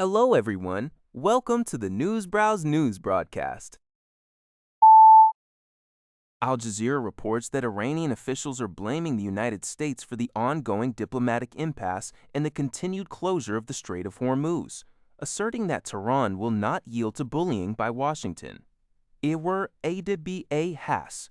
Hello, everyone. Welcome to the Newsbrowse News broadcast. Al Jazeera reports that Iranian officials are blaming the United States for the ongoing diplomatic impasse and the continued closure of the Strait of Hormuz, asserting that Tehran will not yield to bullying by Washington. Iwer adba has,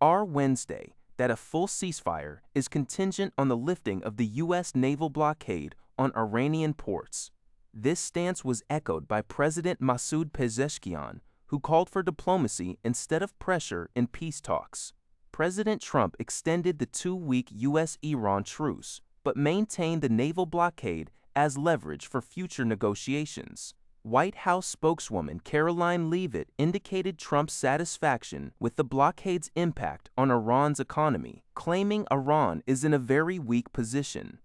Wednesday, that a full ceasefire is contingent on the lifting of the U.S. naval blockade on Iranian ports. This stance was echoed by President Masoud Pezeshkian, who called for diplomacy instead of pressure in peace talks. President Trump extended the 2-week U.S.-Iran truce, but maintained the naval blockade as leverage for future negotiations. White House spokeswoman Caroline Leavitt indicated Trump's satisfaction with the blockade's impact on Iran's economy, claiming Iran is in a very weak position.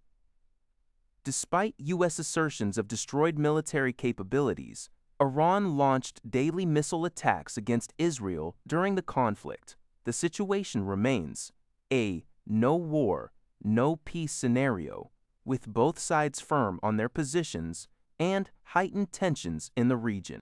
Despite U.S. assertions of destroyed military capabilities, Iran launched daily missile attacks against Israel during the conflict. The situation remains a no war, no peace scenario, with both sides firm on their positions and heightened tensions in the region.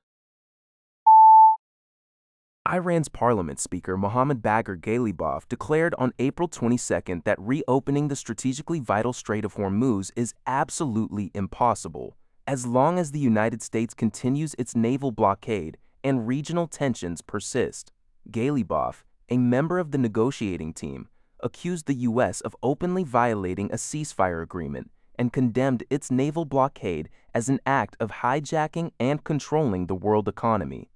Iran's parliament speaker Mohammad Bagher Ghalibaf declared on April 22 that reopening the strategically vital Strait of Hormuz is absolutely impossible, as long as the United States continues its naval blockade and regional tensions persist. Ghalibaf, a member of the negotiating team, accused the U.S. of openly violating a ceasefire agreement and condemned its naval blockade as an act of hijacking and controlling the world economy.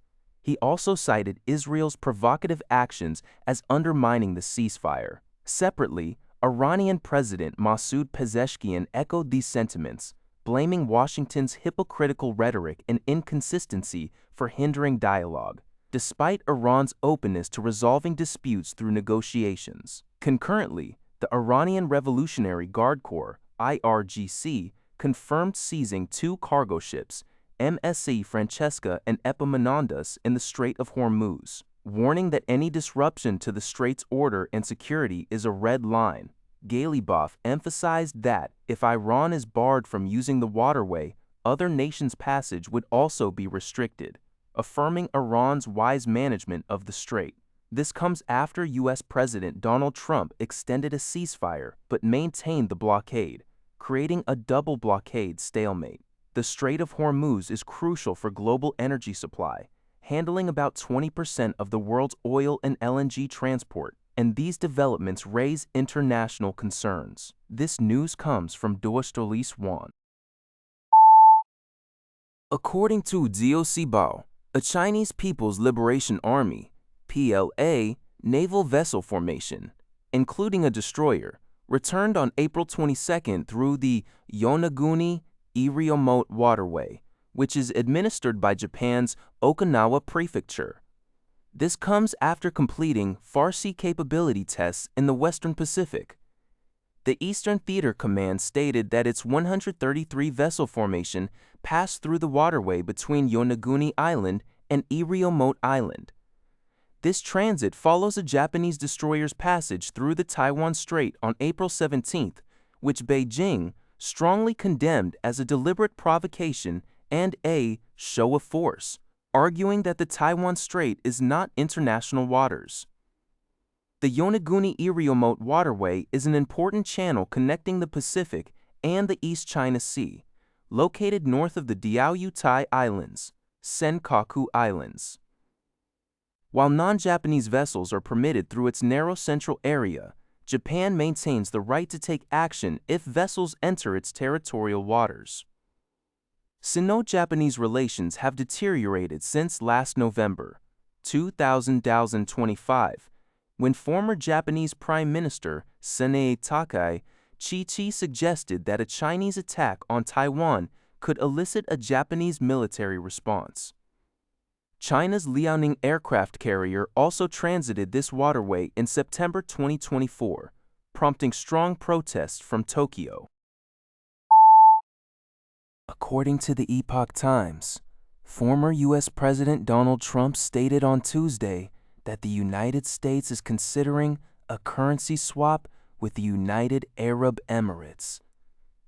He also cited Israel's provocative actions as undermining the ceasefire. Separately, Iranian President Masoud Pezeshkian echoed these sentiments, blaming Washington's hypocritical rhetoric and inconsistency for hindering dialogue, despite Iran's openness to resolving disputes through negotiations. Concurrently, the Iranian Revolutionary Guard Corps, IRGC, confirmed seizing 2 cargo ships, MSC Francesca and Epaminondas, in the Strait of Hormuz, warning that any disruption to the Strait's order and security is a red line. Ghalibaf emphasized that if Iran is barred from using the waterway, other nations' passage would also be restricted, affirming Iran's wise management of the strait. This comes after U.S. President Donald Trump extended a ceasefire but maintained the blockade, creating a double blockade stalemate. The Strait of Hormuz is crucial for global energy supply, handling about 20% of the world's oil and LNG transport, and these developments raise international concerns. This news comes from Dostolis Wan. According to Dio Sibao, a Chinese People's Liberation Army (PLA) naval vessel formation, including a destroyer, returned on April 22 through the Yonaguni-Iriomote Waterway, which is administered by Japan's Okinawa Prefecture. This comes after completing Farsi capability tests in the Western Pacific. The Eastern Theater Command stated that its 133-vessel formation passed through the waterway between Yonaguni Island and Iriomote Island. This transit follows a Japanese destroyer's passage through the Taiwan Strait on April 17, which Beijing strongly condemned as a deliberate provocation and a show of force, arguing that the Taiwan Strait is not international waters. The Yonaguni-Iriomote Waterway is an important channel connecting the Pacific and the East China Sea, located north of the Diaoyutai Islands, Senkaku Islands. While non-Japanese vessels are permitted through its narrow central area, Japan maintains the right to take action if vessels enter its territorial waters. Sino-Japanese relations have deteriorated since last November, 2025, when former Japanese Prime Minister Sanae Takai Chi suggested that a Chinese attack on Taiwan could elicit a Japanese military response. China's Liaoning aircraft carrier also transited this waterway in September 2024, prompting strong protests from Tokyo. According to the Epoch Times, former U.S. President Donald Trump stated on Tuesday that the United States is considering a currency swap with the United Arab Emirates.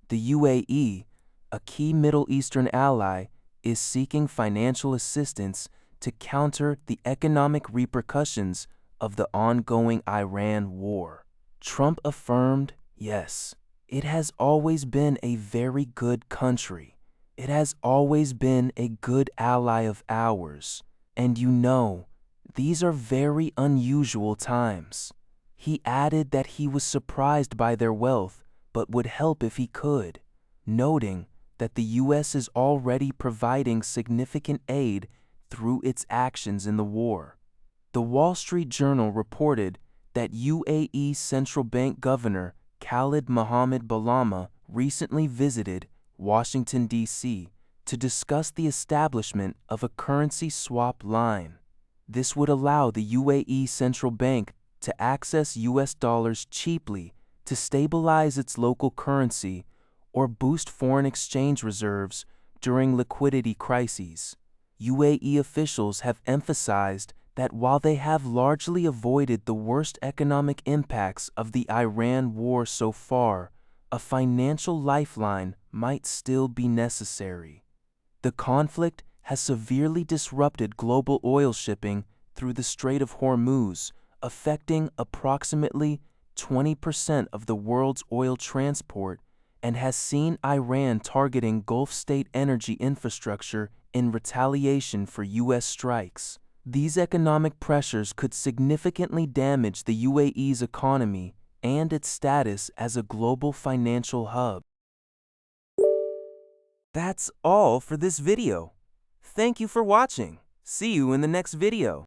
The UAE, a key Middle Eastern ally, is seeking financial assistance to counter the economic repercussions of the ongoing Iran war. Trump affirmed, yes, it has always been a very good country. It has always been a good ally of ours. And you know, these are very unusual times. He added that he was surprised by their wealth, but would help if he could, noting that the U.S. is already providing significant aid through its actions in the war. The Wall Street Journal reported that UAE Central Bank Governor Khalid Mohammed Balama recently visited Washington, D.C. to discuss the establishment of a currency swap line. This would allow the UAE Central Bank to access U.S. dollars cheaply to stabilize its local currency or boost foreign exchange reserves during liquidity crises. UAE officials have emphasized that while they have largely avoided the worst economic impacts of the Iran war so far, a financial lifeline might still be necessary. The conflict has severely disrupted global oil shipping through the Strait of Hormuz, affecting approximately 20% of the world's oil transport, and has seen Iran targeting Gulf state energy infrastructure in retaliation for U.S. strikes. These economic pressures could significantly damage the UAE's economy and its status as a global financial hub. That's all for this video. Thank you for watching. See you in the next video.